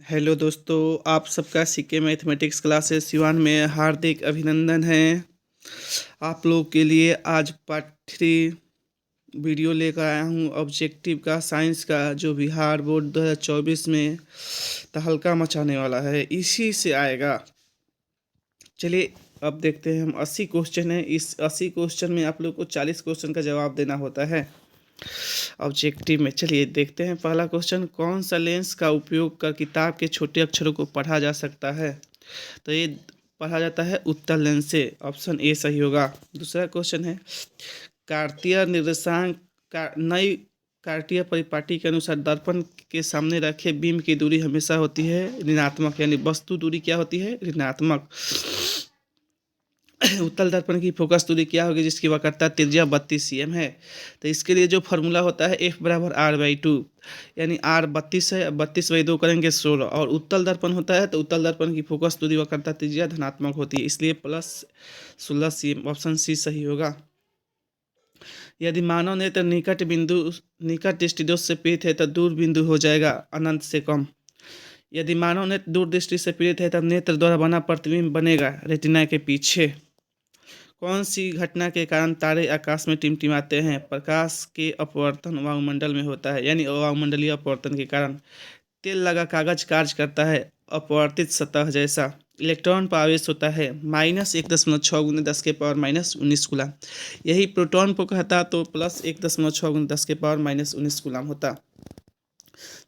Hello दोस्तों, आप सबका सीके मैथमेटिक्स क्लासेस सिवान में हार्दिक अभिनंदन है। आप लोग के लिए आज पार्ट 3 वीडियो लेकर आया हूँ ऑब्जेक्टिव का, साइंस का, जो बिहार बोर्ड 2024 में तहलका मचाने वाला है, इसी से आएगा। चलिए अब देखते हैं। हम 80 क्वेश्चन है, इस 80 क्वेश्चन में आप लोग को 40 क्वेश्चन का जवाब देना होता है ऑब्जेक्टिव में। चलिए देखते हैं। पहला क्वेश्चन, कौन सा लेंस का उपयोग कर किताब के छोटे अक्षरों को पढ़ा जा सकता है? तो ये पढ़ा जाता है उत्तल लेंस से। ऑप्शन ए सही होगा। दूसरा क्वेश्चन है, कार्तीय निर्देशांक का नई कार्तीय परिपाटी के अनुसार दर्पण के सामने रखे बीम की दूरी हमेशा होती है ऋणात्मक, यानी वस्तु दूरी क्या होती है? ऋणात्मक। उत्तल दर्पण की फोकस दूरी क्या होगी जिसकी वक्रता त्रिज्या 32 cm है? तो इसके लिए जो फॉर्मूला होता है F बराबर R/2, यानी R 32 है, 32/2 करेंगे 16। और उत्तल दर्पण होता है तो उत्तल दर्पण की फोकस दूरी वक्रता त्रिज्या धनात्मक होती है, इसलिए +16 cm। ऑप्शन सी सही होगा। यदि मानव नेत्र निकट दृष्टिदोष से पीड़ित है तो दूर बिंदु हो जाएगा अनंत से कम। यदि मानव नेत्र दूर दृष्टि से पीड़ित है तब नेत्र द्वारा बना प्रतिबिंब बनेगा रेटिना के पीछे। कौन सी घटना के कारण तारे आकाश में टिमटिमाते हैं? प्रकाश के अपवर्तन वायुमंडल में होता है, यानी वायुमंडलीय अपवर्तन के कारण। तेल लगा कागज कार्य करता है अपवर्तित सतह जैसा। इलेक्ट्रॉन पर आवेश होता है -1.6 × 10⁻⁻19 कूलम। यही प्रोटॉन को कहता तो +1.6 × 10⁻⁻19 कूलम होता।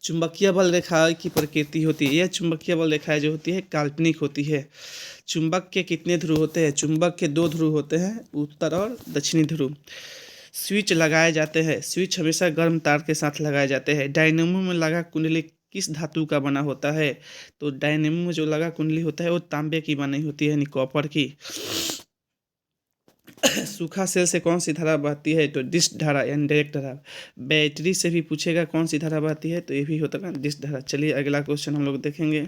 चुंबकीय बल रेखा की प्रकृति होती है, यह चुंबकीय बल रेखाएं जो होती है काल्पनिक होती है। चुंबक के कितने ध्रुव होते हैं? चुंबक के 2 ध्रुव होते हैं, उत्तर और दक्षिणी ध्रुव। स्विच लगाए जाते हैं, स्विच हमेशा गर्म तार के साथ लगाए जाते हैं। डायनेमो में लगा कुंडली किस धातु का बना होता है? तो डायनेमो में जो लगा कुंडली होता है वो तांबे की बनी होती है, यानी कॉपर की। सूखा सेल से कौन सी धारा बहती है? तो डिस्क धारा, यानी डायरेक्ट धारा। बैटरी से भी पूछेगा कौन सी धारा बहती है, तो ये भी होता है डिस्क धारा। चलिए अगला क्वेश्चन हम लोग देखेंगे,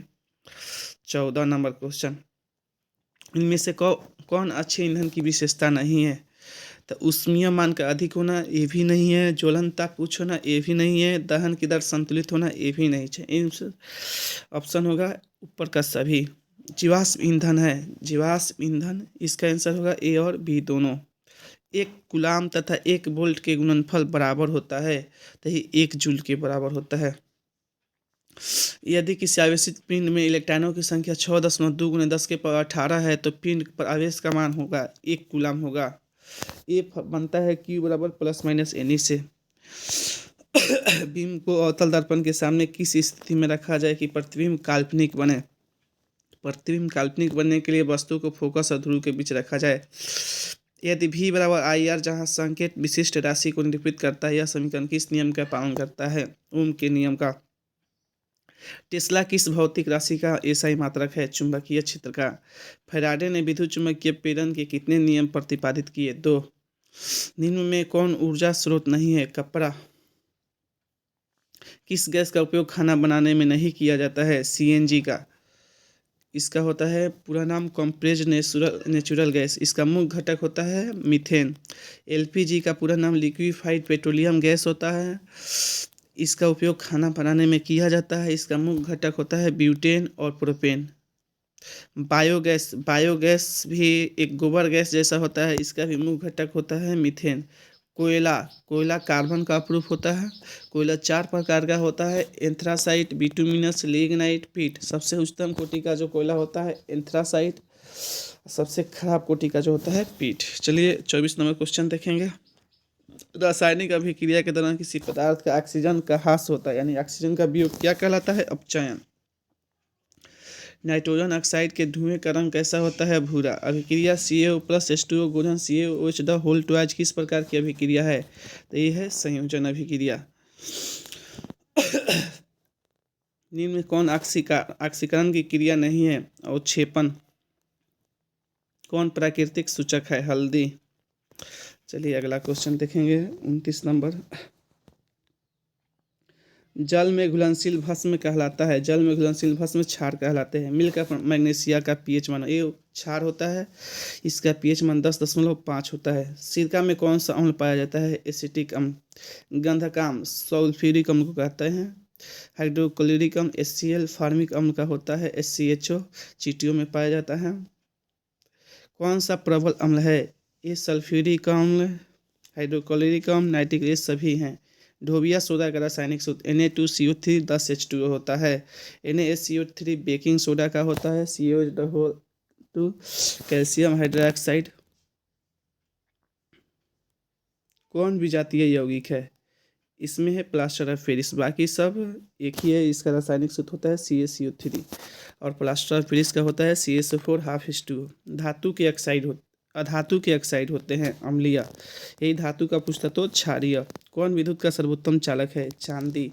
14 नंबर क्वेश्चन। इनमें से कौन अच्छे ईंधन की विशेषता नहीं है? तो ऊष्मीय मान का अधिक होना, ये भी नहीं है। ज्वलनता पूछ होना, ये भी नहीं है। दहन की दर संतुलित होना, ये भी नहीं है। ऑप्शन होगा ऊपर का सभी। जीवाश्म ईंधन है, जीवाश्म ईंधन, इसका आंसर होगा ए और बी दोनों। 1 कूलाम तथा 1 वोल्ट के गुणनफल बराबर होता है, तो ये 1 जूल के बराबर होता है। यदि किसी आवेशित पिंड में इलेक्ट्रॉनों की संख्या 6.2 × 10⁻18 है तो पिंड पर आवेश का मान होगा 1 कूलाम होगा। ये बनता है Q बराबर ±Ne से। बीम को अवतल दर्पण के सामने किस स्थिति में रखा जाए कि प्रतिबिंब काल्पनिक बने? प्रतिबिंब काल्पनिक बनने के लिए वस्तु को फोकस और ध्रुव के बीच रखा जाए। यदि V बराबर IR, जहाँ संकेत विशिष्ट राशि को निरूपित करता है, यह समीकरण किस नियम का पालन करता है? ओम के नियम का। टेस्ला किस भौतिक राशि का एसआई मात्रक है? चुंबकीय क्षेत्र का। फैराडे ने विद्युत चुम्बकीय प्रेरण के कितने नियम प्रतिपादित किए? 2। निम्न में कौन ऊर्जा स्रोत नहीं है? कपड़ा। किस गैस का उपयोग खाना बनाने में नहीं किया जाता है? CNG का। इसका होता है पूरा नाम कॉम्प्रेस्ड नेचुरल गैस। इसका मुख्य घटक होता है मीथेन। LPG का पूरा नाम लिक्विफाइड पेट्रोलियम गैस होता है। इसका उपयोग खाना बनाने में किया जाता है। इसका मुख्य घटक होता है ब्यूटेन और प्रोपेन। बायोगैस भी एक गोबर गैस जैसा होता है, इसका भी मुख्य घटक होता है मीथेन। कोयला कार्बन का प्रूफ होता है। कोयला 4 प्रकार का होता है, एंथ्रासाइट, बिटुमिनस, लिग्नाइट, पीट। सबसे उच्चतम कोटि का जो कोयला होता है एंथ्रासाइट, सबसे खराब कोटि का जो होता है पीट। चलिए 24 नंबर क्वेश्चन देखेंगे। रासायनिक अभिक्रिया के दौरान किसी पदार्थ का ऑक्सीजन का ह्रास होता है, यानी ऑक्सीजन का वियोग क्या कहलाता है? अपचयन। नाइट्रोजन ऑक्साइड के धुएं का रंग कैसा होता है? भूरा। अभिक्रिया CaO+H2O गुणन CaOH द होल ट्वाइज किस प्रकार की अभिक्रिया है? तो ये है संयोजन अभिक्रिया। निम्न में कौन ऑक्सीकरण की क्रिया नहीं है? अवक्षेपण। कौन प्राकृतिक सूचक है? हल्दी। चलिए अगला क्वेश्चन देखेंगे, 29 नंबर। जल में घुलनशील भस्म कहलाता है, जल में घुलनशील भस्म क्षार कहलाते हैं। मिलकर मैग्नीशिया का pH मान, ये क्षार होता है, इसका pH मान 10.5 होता है। सिरका में कौन सा अम्ल पाया जाता है? एसिटिक अम्ल। गंधकाम सल्फ्यूरिक अम्ल को कहते हैं। हाइड्रोक्लोरिक अम्ल HCl, फार्मिक अम्ल का होता है HCHO, चींटियों में पाया जाता है। कौन सा प्रबल अम्ल है? ये सल्फ्यूरिक अम्ल, हाइड्रोक्लोरिक अम्ल, नाइट्रिक एसिड सभी हैं। ढोबिया सोडा का रासायनिक सूत्र Na2CO3 10H2O होता है। NaSCO3 बेकिंग सोडा का होता है। CO2 calcium hydroxide. कौन विजातीय यौगिक है? इसमें है प्लास्टर ऑफ पेरिस, बाकी सब एक ही है। इसका रासायनिक सूत्र होता है CaCO3 और प्लास्टर ऑफ पेरिस का होता है CaSO4 ½ धातु के ऑक्साइड अधातु के ऑक्साइड होते हैं अम्लीय, यही धातु का पूछता तो क्षारीय। कौन विद्युत का सर्वोत्तम चालक है? चांदी।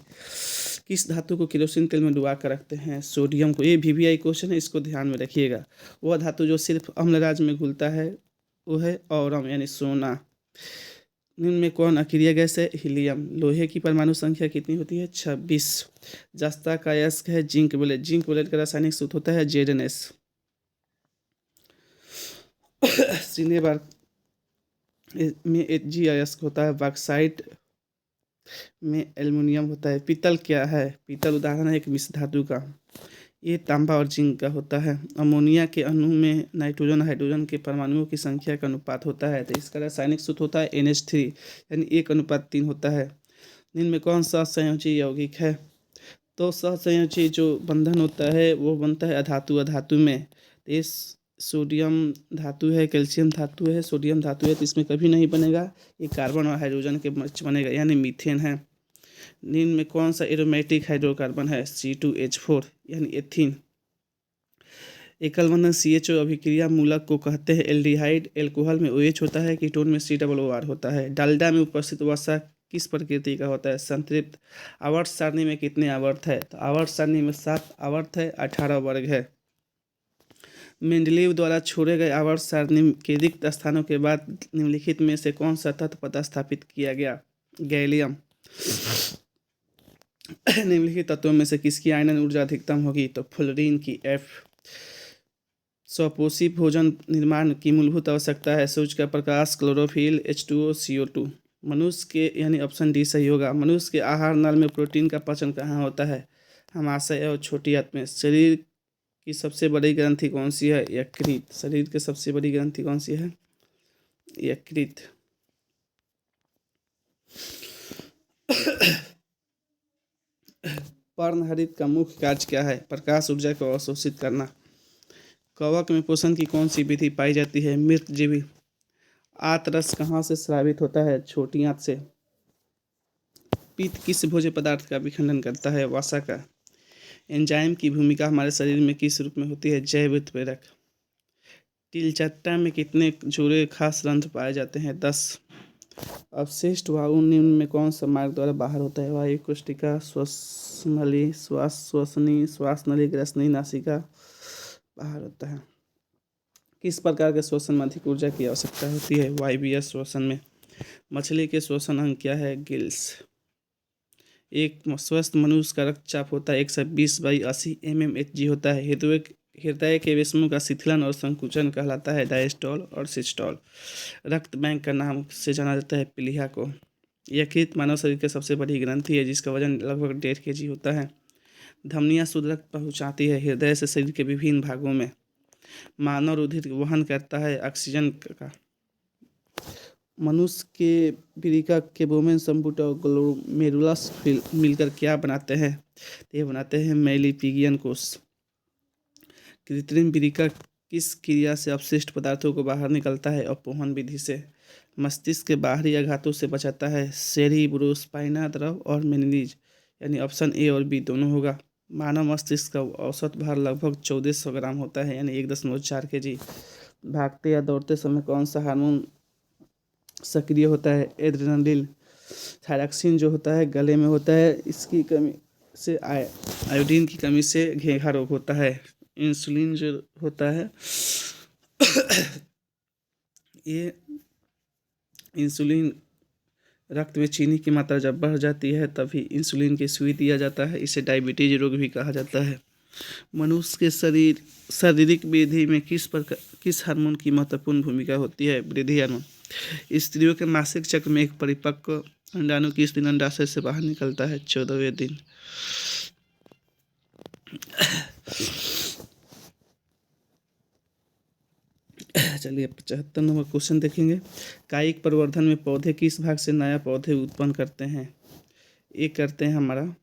किस धातु को केरोसिन तेल में डुबा कर रखते हैं? सोडियम को। ये VVI क्वेश्चन है, इसको ध्यान में रखिएगा। वह धातु जो सिर्फ अम्लराज में घुलता है वो है औरम यानी सोना। निम्न में कौन अक्रिय गैस है? हीलियम। लोहे की परमाणु संख्या कितनी होती है? 26। जस्ता का अयस्क है जिंक बुलेट। जिंक बुलेट का रासायनिक सूत्र होता है ZnS। सिनेबार में Hg अयस्क होता है। बॉक्साइट में एल्युमिनियम होता है। पीतल क्या है? पीतल उदाहरण है एक मिश्र धातु का। ये तांबा और जिंक का होता है। अमोनिया के अणु में नाइट्रोजन हाइड्रोजन के परमाणुओं की संख्या का अनुपात होता है, तो इसका रासायनिक सूत्र होता है NH3 यानी 1:3 होता है। निम्न में कौन सा संयोजी यौगिक है? तो सहसंयोजी जो बंधन होता है वो बनता है अधातु में। तो इस सोडियम धातु है, कैल्शियम धातु है, सोडियम धातु है, तो इसमें कभी नहीं बनेगा। ये कार्बन और हाइड्रोजन के मर्च बनेगा यानी मीथेन है। निम्न में कौन सा एरोमेटिक हाइड्रोकार्बन है? C2H4 यानी एथीन। एकल बंधन CHO अभिक्रिया मूलक को कहते हैं एल्डिहाइड। एल्कोहल में OH होता है, कीटोन में COOR होता है। डालडा में उपस्थित वसा किस प्रकृति का होता है? संतृप्त। आवर्त सारणी में कितने आवर्त है? तो आवर्त सारणी में 7 आवर्त है, 18 वर्ग है। मेंडलीव द्वारा छोड़े गए आवर्त सारणी के रिक्त स्थानों के बाद निम्नलिखित में से कौन सा तत्व प्रतिस्थापित किया गया? गैलियम। निम्नलिखित तत्वों में से किसकी आयनन ऊर्जा अधिकतम होगी? तो फ्लोरीन की F। स्वपोषी भोजन निर्माण की मूलभूत आवश्यकता है। सूर्य का प्रकाश, क्लोरोफिल, H2O, CO2। मनुष्य के यानी ऑप्शन डी सही होगा। मनुष्य के आहार नल में प्रोटीन का पचन कहाँ होता है? आमाशय और छोटी आंत में। शरीर की सबसे बड़ी ग्रंथि कौन सी है? यकृत। शरीर की सबसे बड़ी ग्रंथि कौन सी है? यकृत। पर्णहरित का मुख्य कार्य क्या है? प्रकाश ऊर्जा को अवशोषित करना। कवक में पोषण की कौन सी विधि पाई जाती है? मृतजीवी। आतरस कहाँ से स्रावित होता है? छोटी आंत से। पित्त किस भोज्य पदार्थ का विखंडन करता है? वसा का। एंजाइम की भूमिका हमारे शरीर में किस रूप में होती है? जैव उत्प्रेरक। तिलचट्टा में कितने जोड़े खास रंध्र पाए जाते हैं? 10। अवशिष्ट वायु निम्न में कौन सा मार्ग द्वारा बाहर होता है? वायु कोशिका, श्वासनली, श्वासनी, श्वास नली, ग्रसनी, नासिका बाहर होता है। किस प्रकार के श्वसन में अधिक ऊर्जा की आवश्यकता होती है? वायवीय श्वसन में। मछली के श्वसन अंग क्या है? गिल्स। एक स्वस्थ मनुष्य का रक्तचाप होता है 120/80 mmHg होता है। हृदय के वेशमों का शिथिलन और संकुचन कहलाता है डायस्टॉल और सिस्टॉल। रक्त बैंक का नाम से जाना जाता है प्लीहा को। यकृत मानव शरीर की सबसे बड़ी ग्रंथि है जिसका वजन लगभग 1.5 kg होता है। धमनियाँ शुद्ध रक्त पहुँचाती है हृदय से शरीर के विभिन्न भागों में। मानव रुधिर वहन करता है ऑक्सीजन का। मनुष्य के वृक्का के बोमेन संपुट और ग्लोमेरुलस मिलकर क्या बनाते हैं? ये बनाते हैं मेलिपिगियन कोष। कृत्रिम वृक्का किस क्रिया से अपशिष्ट पदार्थों को बाहर निकलता है? अपवहन विधि से। मस्तिष्क के बाहरी आघातों से बचाता है सेरिब्रोस्पाइनल द्रव और मेनिंजेस यानी ऑप्शन A और B दोनों होगा। मानव मस्तिष्क का औसत भार लगभग 1400 ग्राम होता है यानी 1.4 kg। भागते या दौड़ते समय कौन सा हार्मोन सक्रिय होता है? एड्रेनलिन। थायरॉक्सिन जो होता है गले में होता है, इसकी कमी से आयोडीन की कमी से घेंघा रोग होता है। इंसुलिन जो होता है ये इंसुलिन रक्त में चीनी की मात्रा जब बढ़ जाती है तभी इंसुलिन की सुई दिया जाता है, इसे डायबिटीज रोग भी कहा जाता है। मनुष्य के शारीरिक वृद्धि में किस हार्मोन की महत्वपूर्ण भूमिका होती है? वृद्धि हार्मोन। स्त्रियों के मासिक चक्र में एक परिपक्व अंडाणु किस दिन अंडाशय से बाहर निकलता है? 14वें दिन। चलिए 75 नंबर क्वेश्चन देखेंगे। कायिक प्रवर्धन में पौधे किस भाग से नया पौधे उत्पन्न करते हैं? ये करते हैं हमारा,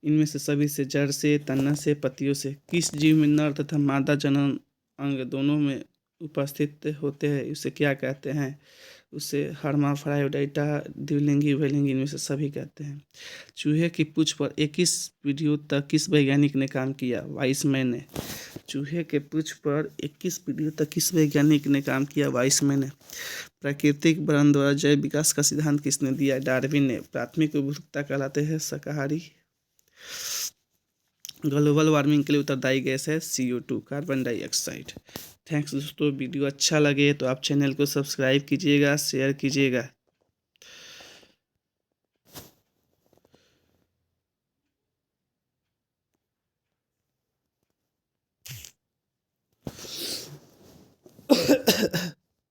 इनमें से सभी से, जड़ से, तना से, पत्तियों से। किस जीव में नर तथा मादा जनन अंग दोनों में उपस्थित होते हैं, उसे क्या कहते हैं? उसे हर्माफ्रायोडाइटा, द्विलिंगी, उभयलिंगी, इनमें से सभी कहते हैं। चूहे की पूंछ पर 21 पीढ़ियों तक किस वैज्ञानिक ने काम किया? वाइसमैन ने। चूहे के पूंछ पर 21 पीढ़ियों तक किस वैज्ञानिक ने काम किया? वाइसमैन ने। प्राकृतिक वर्ण द्वारा जैव विकास का सिद्धांत किसने दिया? डार्विन ने। प्राथमिक उपभोक्ता कहलाते हैं शाकाहारी। ग्लोबल वार्मिंग के लिए उत्तरदायी गैस है CO2, कार्बन डाइऑक्साइड। थैंक्स दोस्तों, वीडियो अच्छा लगे तो आप चैनल को सब्सक्राइब कीजिएगा, शेयर कीजिएगा।